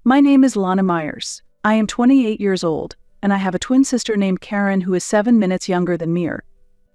My name is Lana Myers. I am 28 years old, and I have a twin sister named Karen who is 7 minutes younger than me.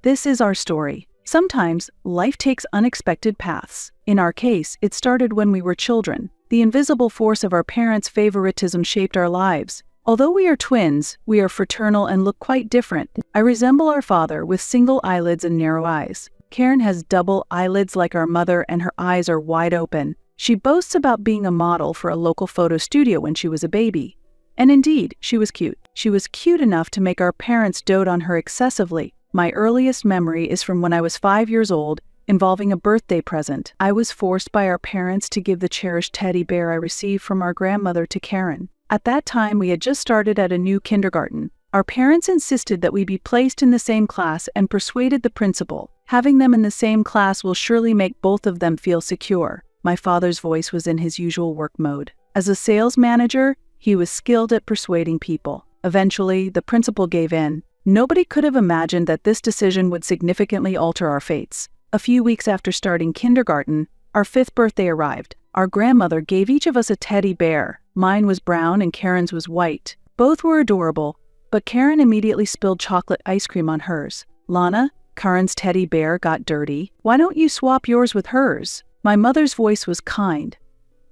This is our story. Sometimes, life takes unexpected paths. In our case, it started when we were children. The invisible force of our parents' favoritism shaped our lives. Although we are twins, we are fraternal and look quite different. I resemble our father with single eyelids and narrow eyes. Karen has double eyelids like our mother, and her eyes are wide open. She boasts about being a model for a local photo studio when she was a baby. And indeed, she was cute. She was cute enough to make our parents dote on her excessively. My earliest memory is from when I was 5 years old, involving a birthday present. I was forced by our parents to give the cherished teddy bear I received from our grandmother to Karen. At that time, we had just started at a new kindergarten. Our parents insisted that we be placed in the same class and persuaded the principal. Having them in the same class will surely make both of them feel secure. My father's voice was in his usual work mode. As a sales manager, he was skilled at persuading people. Eventually, the principal gave in. Nobody could have imagined that this decision would significantly alter our fates. A few weeks after starting kindergarten, our 5th birthday arrived. Our grandmother gave each of us a teddy bear. Mine was brown and Karen's was white. Both were adorable, but Karen immediately spilled chocolate ice cream on hers. "Lana, Karen's teddy bear got dirty. Why don't you swap yours with hers?" My mother's voice was kind,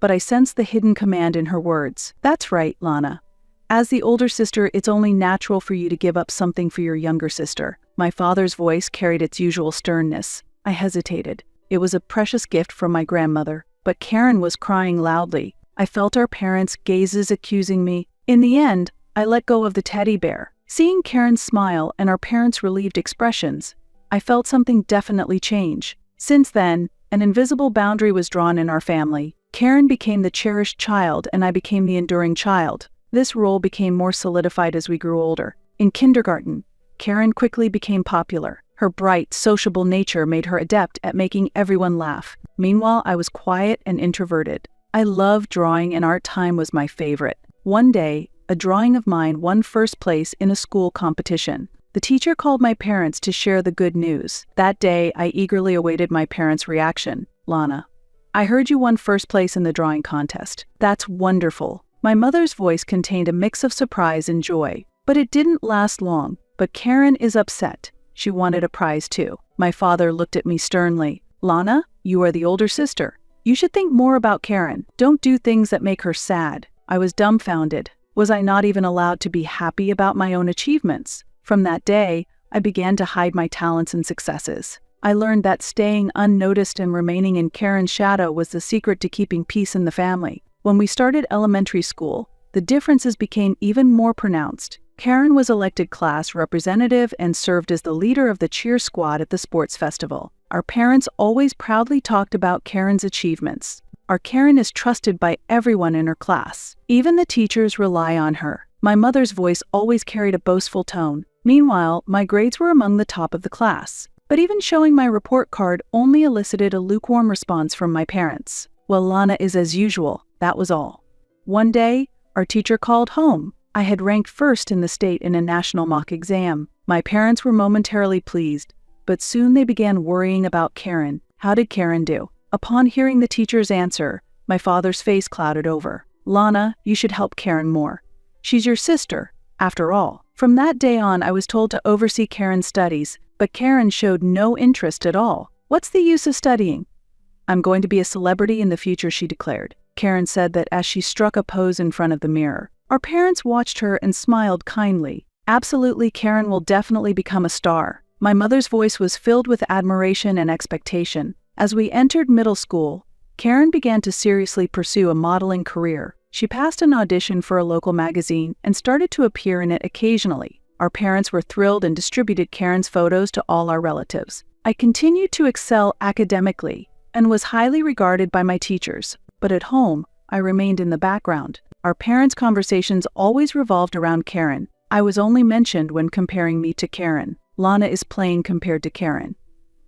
but I sensed the hidden command in her words. "That's right, Lana. As the older sister, it's only natural for you to give up something for your younger sister." My father's voice carried its usual sternness. I hesitated. It was a precious gift from my grandmother, but Karen was crying loudly. I felt our parents' gazes accusing me. In the end, I let go of the teddy bear. Seeing Karen smile and our parents' relieved expressions, I felt something definitely change. Since then, an invisible boundary was drawn in our family. Karen became the cherished child and I became the enduring child. This role became more solidified as we grew older. In kindergarten, Karen quickly became popular. Her bright, sociable nature made her adept at making everyone laugh. Meanwhile, I was quiet and introverted. I loved drawing and art time was my favorite. One day, a drawing of mine won first place in a school competition. The teacher called my parents to share the good news. That day, I eagerly awaited my parents' reaction. "Lana, I heard you won first place in the drawing contest. That's wonderful." My mother's voice contained a mix of surprise and joy, but it didn't last long. "But Karen is upset. She wanted a prize too." My father looked at me sternly. "Lana, you are the older sister. You should think more about Karen. Don't do things that make her sad." I was dumbfounded. Was I not even allowed to be happy about my own achievements? From that day, I began to hide my talents and successes. I learned that staying unnoticed and remaining in Karen's shadow was the secret to keeping peace in the family. When we started elementary school, the differences became even more pronounced. Karen was elected class representative and served as the leader of the cheer squad at the sports festival. Our parents always proudly talked about Karen's achievements. Our Karen is trusted by everyone in her class. Even the teachers rely on her. My mother's voice always carried a boastful tone. Meanwhile, my grades were among the top of the class. But even showing my report card only elicited a lukewarm response from my parents. "Well, Lana is as usual," that was all. One day, our teacher called home. I had ranked first in the state in a national mock exam. My parents were momentarily pleased, but soon they began worrying about Karen. How did Karen do? Upon hearing the teacher's answer, my father's face clouded over. "Lana, you should help Karen more. She's your sister, after all." From that day on, I was told to oversee Karen's studies, but Karen showed no interest at all. "What's the use of studying? I'm going to be a celebrity in the future," she declared. Karen said that as she struck a pose in front of the mirror. Our parents watched her and smiled kindly. "Absolutely, Karen will definitely become a star." My mother's voice was filled with admiration and expectation. As we entered middle school, Karen began to seriously pursue a modeling career. She passed an audition for a local magazine and started to appear in it occasionally. Our parents were thrilled and distributed Karen's photos to all our relatives. I continued to excel academically and was highly regarded by my teachers, but at home, I remained in the background. Our parents' conversations always revolved around Karen. I was only mentioned when comparing me to Karen. "Lana is plain compared to Karen.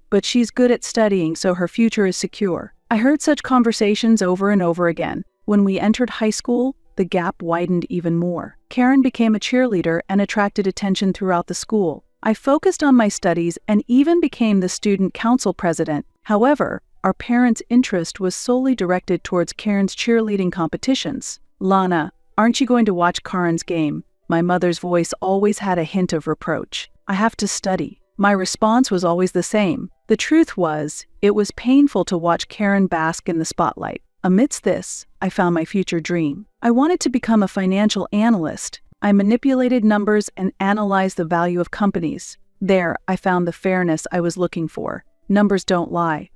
But she's good at studying, so her future is secure." I heard such conversations over and over again. When we entered high school, the gap widened even more. Karen became a cheerleader and attracted attention throughout the school. I focused on my studies and even became the student council president. However, our parents' interest was solely directed towards Karen's cheerleading competitions. "Lana, aren't you going to watch Karen's game?" My mother's voice always had a hint of reproach. "I have to study." My response was always the same. The truth was, it was painful to watch Karen bask in the spotlight. Amidst this, I found my future dream. I wanted to become a financial analyst. I manipulated numbers and analyzed the value of companies. There, I found the fairness I was looking for. Numbers don't lie.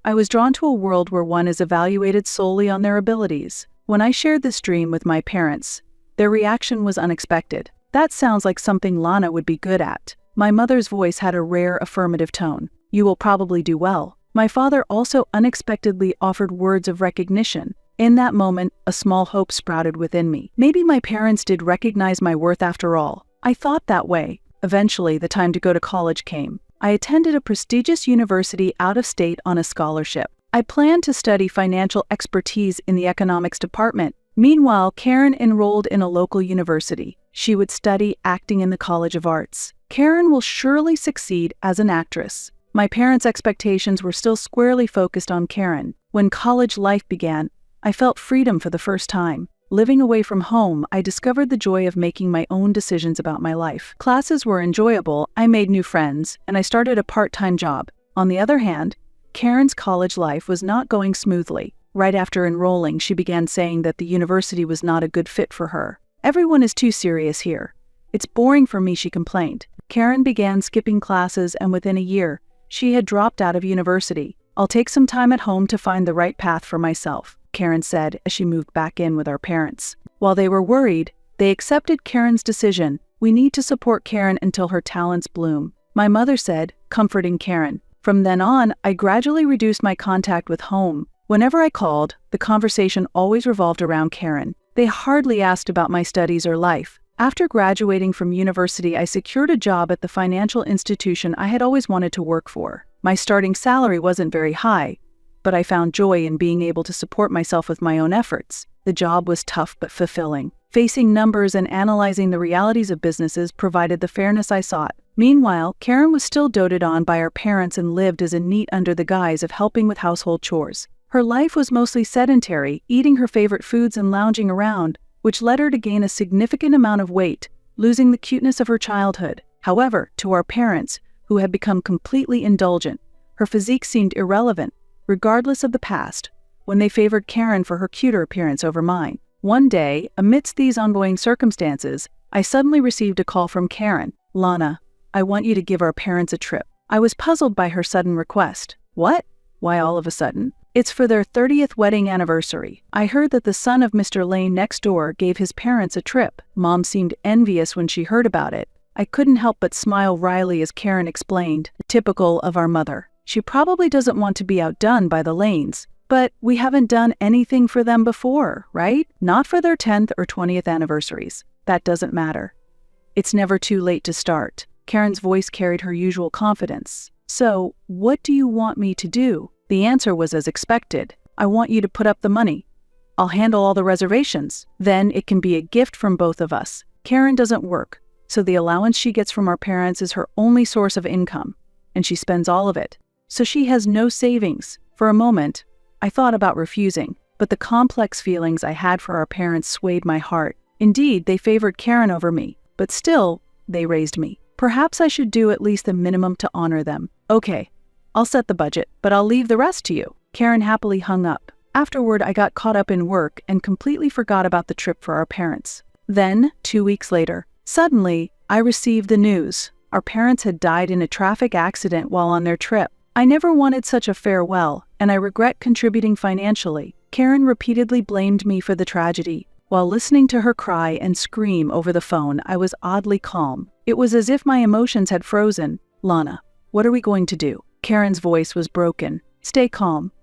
I was drawn to a world where one is evaluated solely on their abilities. When I shared this dream with my parents, their reaction was unexpected. "That sounds like something Lana would be good at." My mother's voice had a rare affirmative tone. "You will probably do well." My father also unexpectedly offered words of recognition. In that moment, a small hope sprouted within me. Maybe my parents did recognize my worth after all. I thought that way. Eventually, the time to go to college came. I attended a prestigious university out of state on a scholarship. I planned to study financial expertise in the economics department. Meanwhile, Karen enrolled in a local university. She would study acting in the College of Arts. Karen will surely succeed as an actress. My parents' expectations were still squarely focused on Karen. When college life began, I felt freedom for the first time. Living away from home, I discovered the joy of making my own decisions about my life. Classes were enjoyable, I made new friends, and I started a part-time job. On the other hand, Karen's college life was not going smoothly. Right after enrolling, she began saying that the university was not a good fit for her. "Everyone is too serious here. It's boring for me," she complained. Karen began skipping classes, and within a year, she had dropped out of university. "I'll take some time at home to find the right path for myself," Karen said as she moved back in with our parents. While they were worried, they accepted Karen's decision. "We need to support Karen until her talents bloom," my mother said, comforting Karen. From then on, I gradually reduced my contact with home. Whenever I called, the conversation always revolved around Karen. They hardly asked about my studies or life. After graduating from university, I secured a job at the financial institution I had always wanted to work for. My starting salary wasn't very high, but I found joy in being able to support myself with my own efforts. The job was tough but fulfilling. Facing numbers and analyzing the realities of businesses provided the fairness I sought. Meanwhile, Karen was still doted on by her parents and lived as a NEET under the guise of helping with household chores. Her life was mostly sedentary, eating her favorite foods and lounging around, which led her to gain a significant amount of weight, losing the cuteness of her childhood. However, to our parents, who had become completely indulgent, her physique seemed irrelevant, regardless of the past, when they favored Karen for her cuter appearance over mine. One day, amidst these ongoing circumstances, I suddenly received a call from Karen. "Lana, I want you to give our parents a trip." I was puzzled by her sudden request. "What? Why all of a sudden?" "It's for their 30th wedding anniversary. I heard that the son of Mr. Lane next door gave his parents a trip." Mom seemed envious when she heard about it. I couldn't help but smile wryly as Karen explained, typical of our mother. "She probably doesn't want to be outdone by the Lanes. But we haven't done anything for them before, right? Not for their 10th or 20th anniversaries. That doesn't matter. It's never too late to start." Karen's voice carried her usual confidence. "So, what do you want me to do?" The answer was as expected. "I want you to put up the money. I'll handle all the reservations. Then it can be a gift from both of us." Karen doesn't work, so the allowance she gets from our parents is her only source of income, and she spends all of it. So she has no savings. For a moment, I thought about refusing, but the complex feelings I had for our parents swayed my heart. Indeed, they favored Karen over me, but still, they raised me. Perhaps I should do at least the minimum to honor them. "Okay, I'll set the budget, but I'll leave the rest to you." Karen happily hung up. Afterward, I got caught up in work and completely forgot about the trip for our parents. Then, 2 weeks later, suddenly, I received the news. Our parents had died in a traffic accident while on their trip. I never wanted such a farewell, and I regret contributing financially. Karen repeatedly blamed me for the tragedy. While listening to her cry and scream over the phone, I was oddly calm. It was as if my emotions had frozen. "Lana, what are we going to do?" Karen's voice was broken. "Stay calm.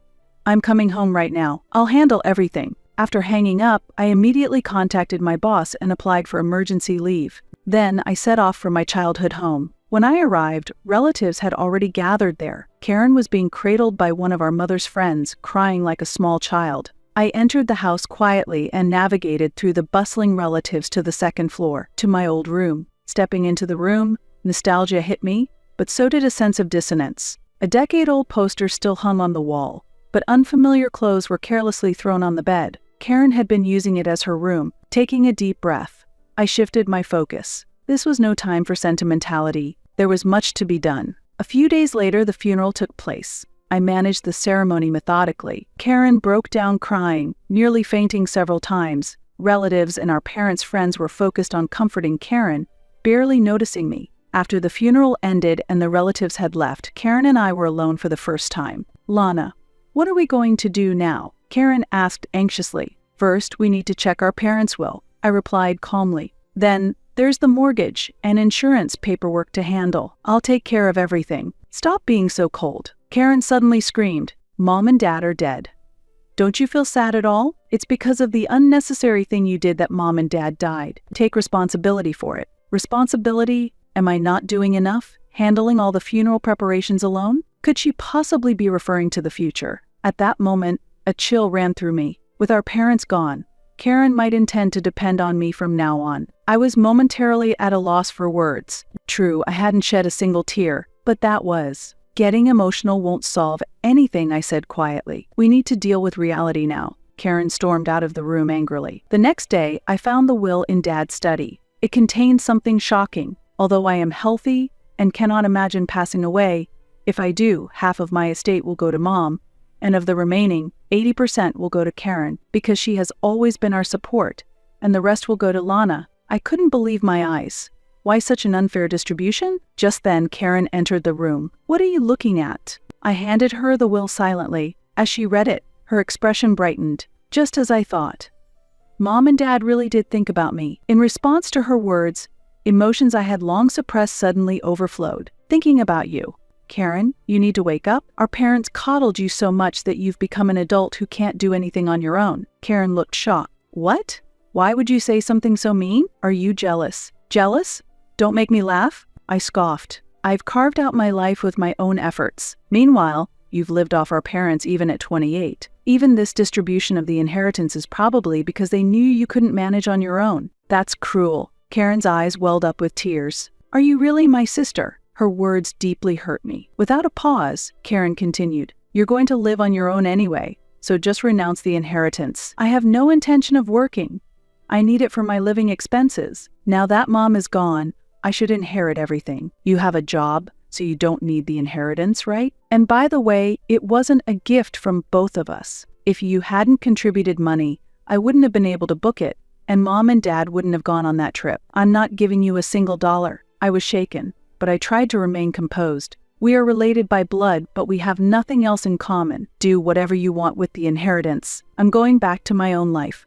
I'm coming home right now. I'll handle everything." After hanging up, I immediately contacted my boss and applied for emergency leave. Then I set off for my childhood home. When I arrived, relatives had already gathered there. Karen was being cradled by one of our mother's friends, crying like a small child. I entered the house quietly and navigated through the bustling relatives to the second floor, to my old room. Stepping into the room, nostalgia hit me, but so did a sense of dissonance. A decade-old poster still hung on the wall, but unfamiliar clothes were carelessly thrown on the bed. Karen had been using it as her room. Taking a deep breath, I shifted my focus. This was no time for sentimentality. There was much to be done. A few days later, the funeral took place. I managed the ceremony methodically. Karen broke down crying, nearly fainting several times. Relatives and our parents' friends were focused on comforting Karen, barely noticing me. After the funeral ended and the relatives had left, Karen and I were alone for the first time. "Lana, what are we going to do now?" Karen asked anxiously. "First, we need to check our parents' will," I replied calmly. "Then, there's the mortgage and insurance paperwork to handle. I'll take care of everything." "Stop being so cold." Karen suddenly screamed, "Mom and Dad are dead. Don't you feel sad at all? It's because of the unnecessary thing you did that Mom and Dad died. Take responsibility for it." Responsibility? Am I not doing enough? Handling all the funeral preparations alone? Could she possibly be referring to the future? At that moment, a chill ran through me. With our parents gone, Karen might intend to depend on me from now on. I was momentarily at a loss for words. True, I hadn't shed a single tear, but that was. "Getting emotional won't solve anything," I said quietly. "We need to deal with reality now." Karen stormed out of the room angrily. The next day, I found the will in Dad's study. It contained something shocking. Although I am healthy and cannot imagine passing away, if I do, half of my estate will go to Mom, and of the remaining, 80% will go to Karen, because she has always been our support, and the rest will go to Lana. I couldn't believe my eyes. Why such an unfair distribution? Just then, Karen entered the room. "What are you looking at?" I handed her the will silently. As she read it, her expression brightened, just as I thought. Mom and Dad really did think about me. In response to her words, emotions I had long suppressed suddenly overflowed. "Thinking about you. Karen, you need to wake up. Our parents coddled you so much that you've become an adult who can't do anything on your own." Karen looked shocked. "What? Why would you say something so mean? Are you jealous?" "Jealous? Don't make me laugh," I scoffed. "I've carved out my life with my own efforts. Meanwhile, you've lived off our parents even at 28. Even this distribution of the inheritance is probably because they knew you couldn't manage on your own." "That's cruel." Karen's eyes welled up with tears. "Are you really my sister?" Her words deeply hurt me. Without a pause, Karen continued, "You're going to live on your own anyway, so just renounce the inheritance." "I have no intention of working. I need it for my living expenses. Now that Mom is gone, I should inherit everything. You have a job, so you don't need the inheritance, right? And by the way, it wasn't a gift from both of us. If you hadn't contributed money, I wouldn't have been able to book it, and Mom and Dad wouldn't have gone on that trip. I'm not giving you a single dollar." I was shaken, but I tried to remain composed. "We are related by blood, but we have nothing else in common. Do whatever you want with the inheritance. I'm going back to my own life.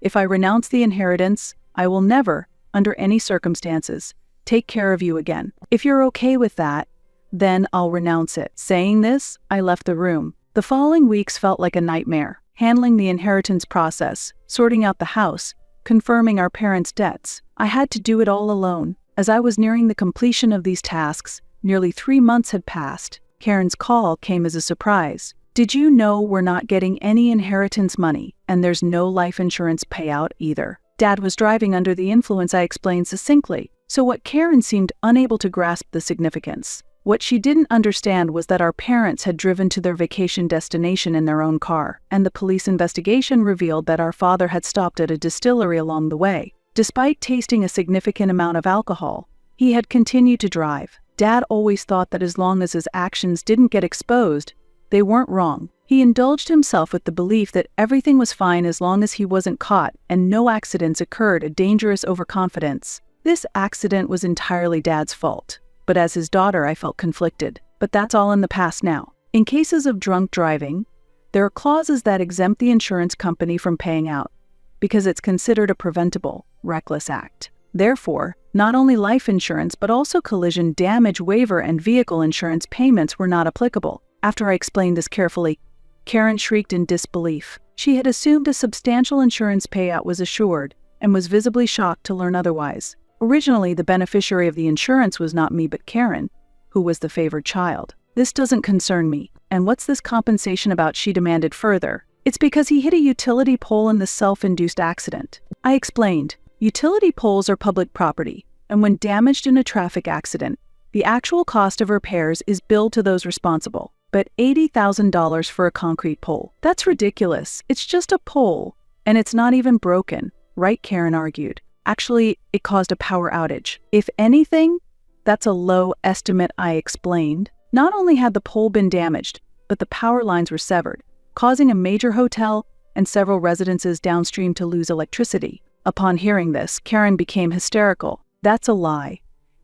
If I renounce the inheritance, I will never, under any circumstances, take care of you again. If you're okay with that, then I'll renounce it." Saying this, I left the room. The following weeks felt like a nightmare. Handling the inheritance process, sorting out the house, confirming our parents' debts. I had to do it all alone. As I was nearing the completion of these tasks, nearly 3 months had passed. Karen's call came as a surprise. "Did you know we're not getting any inheritance money, and there's no life insurance payout either?" Dad was driving under the influence, I explained succinctly. So what Karen seemed unable to grasp the significance. What she didn't understand was that our parents had driven to their vacation destination in their own car, and the police investigation revealed that our father had stopped at a distillery along the way. Despite tasting a significant amount of alcohol, he had continued to drive. Dad always thought that as long as his actions didn't get exposed, they weren't wrong. He indulged himself with the belief that everything was fine as long as he wasn't caught and no accidents occurred, a dangerous overconfidence. This accident was entirely Dad's fault. But as his daughter, I felt conflicted. But that's all in the past now. In cases of drunk driving, there are clauses that exempt the insurance company from paying out, because it's considered a preventable, reckless act. Therefore, not only life insurance but also collision damage waiver and vehicle insurance payments were not applicable. After I explained this carefully, Karen shrieked in disbelief. She had assumed a substantial insurance payout was assured and was visibly shocked to learn otherwise. Originally, the beneficiary of the insurance was not me but Karen, who was the favored child. "This doesn't concern me. And what's this compensation about?" she demanded further. "It's because he hit a utility pole in the self-induced accident." I explained. Utility poles are public property, and when damaged in a traffic accident, the actual cost of repairs is billed to those responsible. But $80,000 for a concrete pole. That's ridiculous. It's just a pole. And it's not even broken, right? Karen argued. Actually, it caused a power outage. If anything, that's a low estimate, I explained. Not only had the pole been damaged, but the power lines were severed, causing a major hotel and several residences downstream to lose electricity. Upon hearing this, Karen became hysterical. That's a lie.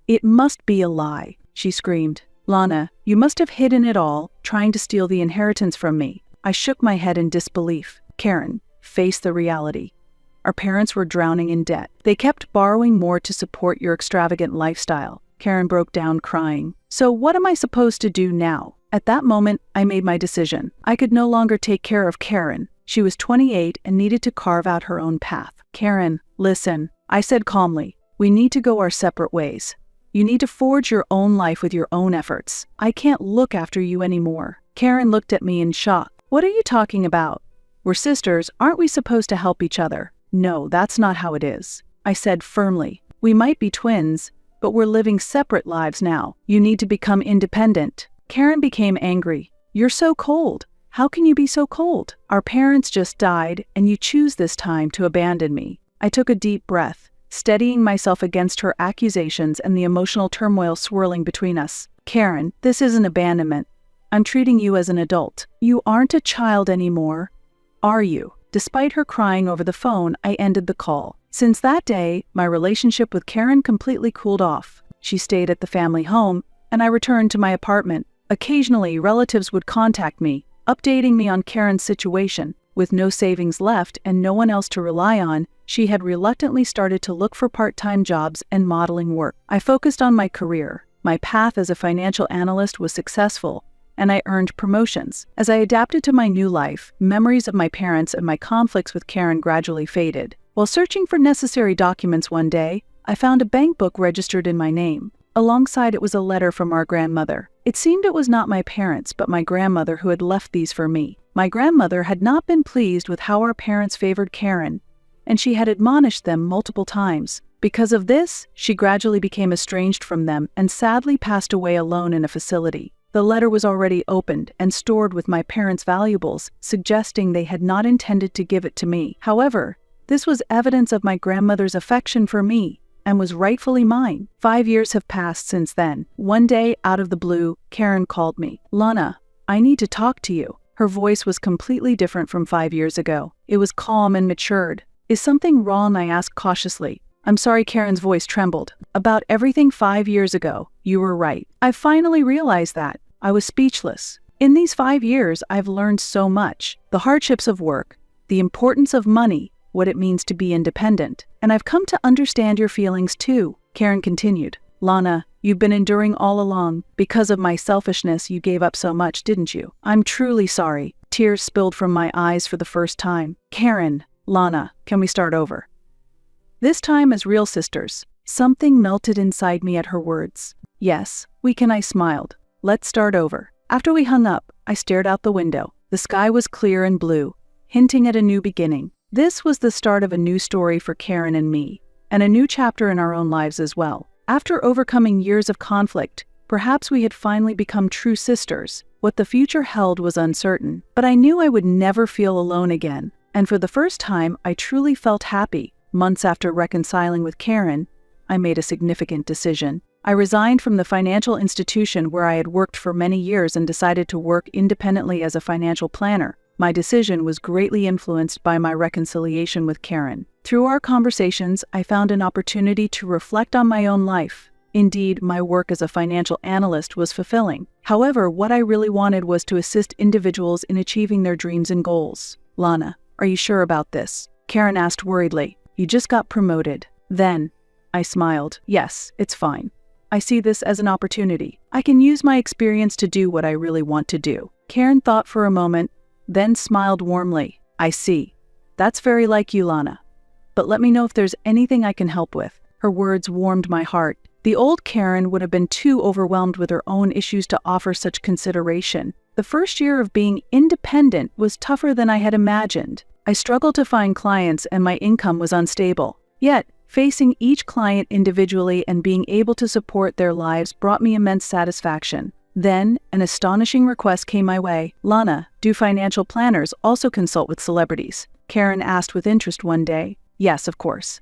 It must be a lie, she screamed. Lana, you must have hidden it all, trying to steal the inheritance from me. I shook my head in disbelief. Karen, face the reality. Our parents were drowning in debt. They kept borrowing more to support your extravagant lifestyle. Karen broke down crying. So what am I supposed to do now? At that moment, I made my decision. I could no longer take care of Karen. She was 28 and needed to carve out her own path. Karen, listen, I said calmly. We need to go our separate ways. You need to forge your own life with your own efforts. I can't look after you anymore. Karen looked at me in shock. What are you talking about? We're sisters, aren't we supposed to help each other? No, that's not how it is. I said firmly. We might be twins, but we're living separate lives now. You need to become independent. Karen became angry. You're so cold. How can you be so cold? Our parents just died, and you choose this time to abandon me. I took a deep breath, steadying myself against her accusations and the emotional turmoil swirling between us. Karen, this isn't abandonment. I'm treating you as an adult. You aren't a child anymore, are you? Despite her crying over the phone, I ended the call. Since that day, my relationship with Karen completely cooled off. She stayed at the family home, and I returned to my apartment. Occasionally, relatives would contact me, updating me on Karen's situation. With no savings left and no one else to rely on, she had reluctantly started to look for part-time jobs and modeling work. I focused on my career. My path as a financial analyst was successful, and I earned promotions. As I adapted to my new life, memories of my parents and my conflicts with Karen gradually faded. While searching for necessary documents one day, I found a bank book registered in my name. Alongside it was a letter from our grandmother. It seemed it was not my parents, but my grandmother who had left these for me. My grandmother had not been pleased with how our parents favored Karen, and she had admonished them multiple times. Because of this, she gradually became estranged from them and sadly passed away alone in a facility. The letter was already opened and stored with my parents' valuables, suggesting they had not intended to give it to me. However, this was evidence of my grandmother's affection for me and was rightfully mine. 5 years have passed since then. One day, out of the blue, Karen called me. Lana, I need to talk to you. Her voice was completely different from 5 years ago. It was calm and matured. Is something wrong? I asked cautiously. I'm sorry, Karen's voice trembled. About everything 5 years ago, you were right. I finally realized that. I was speechless. In these 5 years, I've learned so much. The hardships of work, the importance of money, what it means to be independent. And I've come to understand your feelings too. Karen continued. Lana, you've been enduring all along. Because of my selfishness, you gave up so much, didn't you? I'm truly sorry. Tears spilled from my eyes for the first time. Karen, Lana, can we start over? This time as real sisters. Something melted inside me at her words. Yes, we can, I smiled. Let's start over. After we hung up, I stared out the window. The sky was clear and blue, hinting at a new beginning. This was the start of a new story for Karen and me, and a new chapter in our own lives as well. After overcoming years of conflict, perhaps we had finally become true sisters. What the future held was uncertain, but I knew I would never feel alone again. And for the first time, I truly felt happy. Months after reconciling with Karen, I made a significant decision. I resigned from the financial institution where I had worked for many years and decided to work independently as a financial planner. My decision was greatly influenced by my reconciliation with Karen. Through our conversations, I found an opportunity to reflect on my own life. Indeed, my work as a financial analyst was fulfilling. However, what I really wanted was to assist individuals in achieving their dreams and goals. Lana, are you sure about this? Karen asked worriedly. You just got promoted. Then, I smiled. Yes, it's fine. I see this as an opportunity. I can use my experience to do what I really want to do. Karen thought for a moment, then smiled warmly. I see. That's very like you, Lana. But let me know if there's anything I can help with. Her words warmed my heart. The old Karen would have been too overwhelmed with her own issues to offer such consideration. The first year of being independent was tougher than I had imagined. I struggled to find clients and my income was unstable. Yet, facing each client individually and being able to support their lives brought me immense satisfaction. Then, an astonishing request came my way. "Lana, do financial planners also consult with celebrities?" Karen asked with interest one day. "Yes, of course.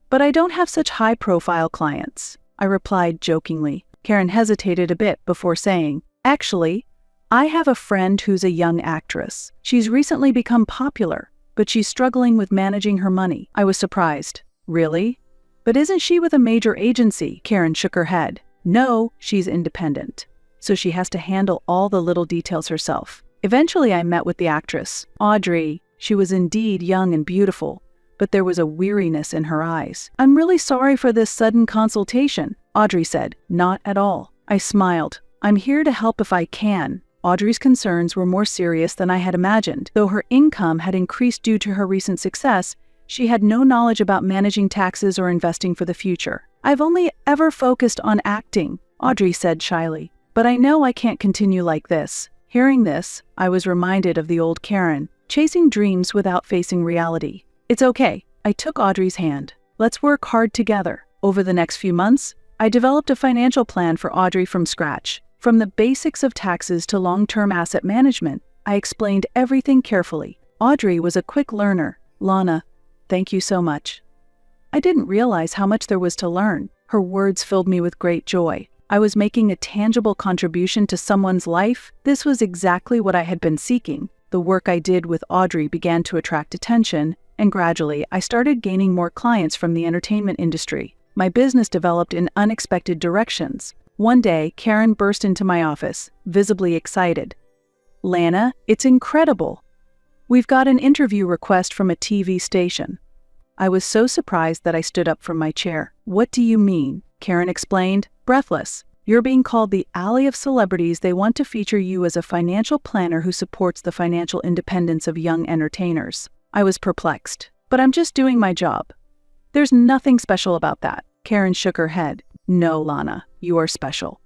But I don't have such high-profile clients," I replied jokingly. Karen hesitated a bit before saying, "Actually, I have a friend who's a young actress. She's recently become popular, but she's struggling with managing her money." I was surprised. "Really? But isn't she with a major agency?" Karen shook her head. "No, she's independent. So she has to handle all the little details herself." Eventually I met with the actress, Audrey. She was indeed young and beautiful, but there was a weariness in her eyes. "I'm really sorry for this sudden consultation," Audrey said. "Not at all." I smiled. "I'm here to help if I can." Audrey's concerns were more serious than I had imagined. Though her income had increased due to her recent success, she had no knowledge about managing taxes or investing for the future. "I've only ever focused on acting," Audrey said shyly. "But I know I can't continue like this." Hearing this, I was reminded of the old Karen, chasing dreams without facing reality. "It's okay." I took Audrey's hand. "Let's work hard together." Over the next few months, I developed a financial plan for Audrey from scratch. From the basics of taxes to long-term asset management, I explained everything carefully. Audrey was a quick learner. "Lana, thank you so much." I didn't realize how much there was to learn. Her words filled me with great joy. I was making a tangible contribution to someone's life. This was exactly what I had been seeking. The work I did with Audrey began to attract attention, and gradually I started gaining more clients from the entertainment industry. My business developed in unexpected directions. One day, Karen burst into my office, visibly excited. "Lana, it's incredible. We've got an interview request from a TV station." I was so surprised that I stood up from my chair. "What do you mean?" Karen explained, breathless. "You're being called the alley of celebrities. They want to feature you as a financial planner who supports the financial independence of young entertainers." I was perplexed. "But I'm just doing my job. There's nothing special about that." Karen shook her head. "No, Lana, you are special.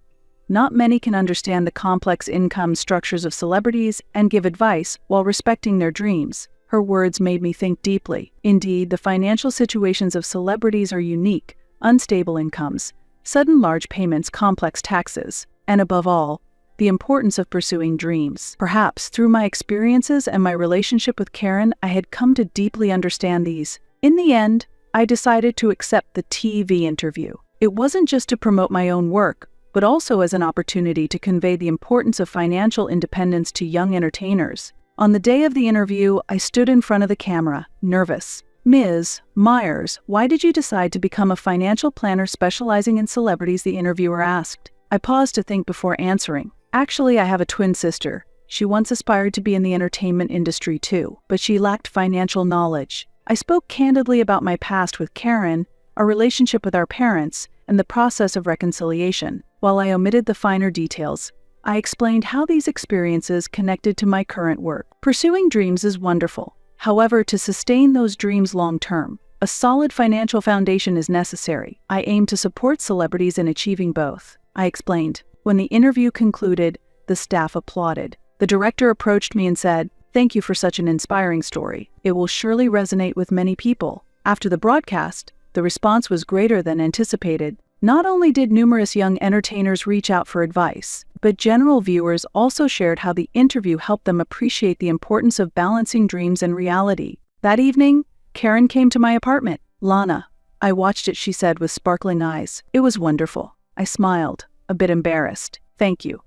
Not many can understand the complex income structures of celebrities and give advice while respecting their dreams." Her words made me think deeply. Indeed, the financial situations of celebrities are unique: unstable incomes, sudden large payments, complex taxes, and above all, the importance of pursuing dreams. Perhaps through my experiences and my relationship with Karen, I had come to deeply understand these. In the end, I decided to accept the TV interview. It wasn't just to promote my own work, but also as an opportunity to convey the importance of financial independence to young entertainers. On the day of the interview, I stood in front of the camera, nervous. "Ms. Myers, why did you decide to become a financial planner specializing in celebrities?" the interviewer asked. I paused to think before answering. "Actually, I have a twin sister. She once aspired to be in the entertainment industry too, but she lacked financial knowledge." I spoke candidly about my past with Karen, our relationship with our parents, and the process of reconciliation. While I omitted the finer details, I explained how these experiences connected to my current work. Pursuing dreams is wonderful. However, to sustain those dreams long-term, a solid financial foundation is necessary. I aim to support celebrities in achieving both, I explained. When the interview concluded, the staff applauded. The director approached me and said, "Thank you for such an inspiring story. It will surely resonate with many people." After the broadcast, the response was greater than anticipated. Not only did numerous young entertainers reach out for advice, but general viewers also shared how the interview helped them appreciate the importance of balancing dreams and reality. That evening, Karen came to my apartment. "Lana, I watched it," she said with sparkling eyes. "It was wonderful." I smiled, a bit embarrassed. "Thank you.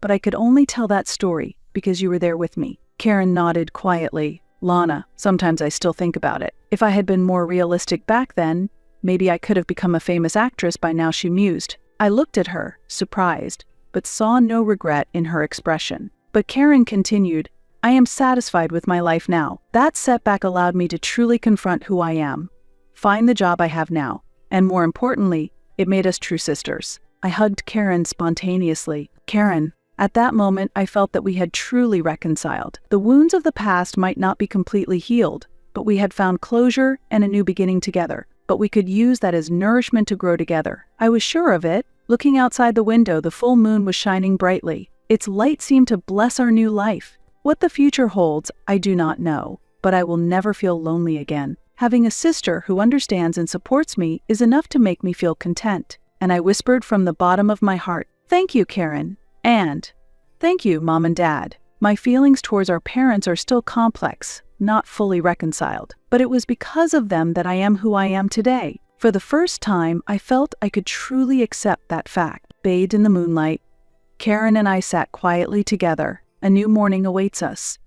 But I could only tell that story because you were there with me." Karen nodded quietly. "Lana, sometimes I still think about it. If I had been more realistic back then, maybe I could have become a famous actress by now," she mused. I looked at her, surprised, but saw no regret in her expression. But Karen continued, "I am satisfied with my life now. That setback allowed me to truly confront who I am, find the job I have now, and more importantly, it made us true sisters." I hugged Karen spontaneously. "Karen." At that moment, I felt that we had truly reconciled. The wounds of the past might not be completely healed, but we had found closure and a new beginning together. But we could use that as nourishment to grow together. I was sure of it. Looking outside the window, the full moon was shining brightly. Its light seemed to bless our new life. What the future holds, I do not know, but I will never feel lonely again. Having a sister who understands and supports me is enough to make me feel content. And I whispered from the bottom of my heart, "Thank you, Karen. And thank you, Mom and Dad. My feelings towards our parents are still complex, not fully reconciled. But it was because of them that I am who I am today. For the first time, I felt I could truly accept that fact. Bathed in the moonlight, Karen and I sat quietly together. A new morning awaits us.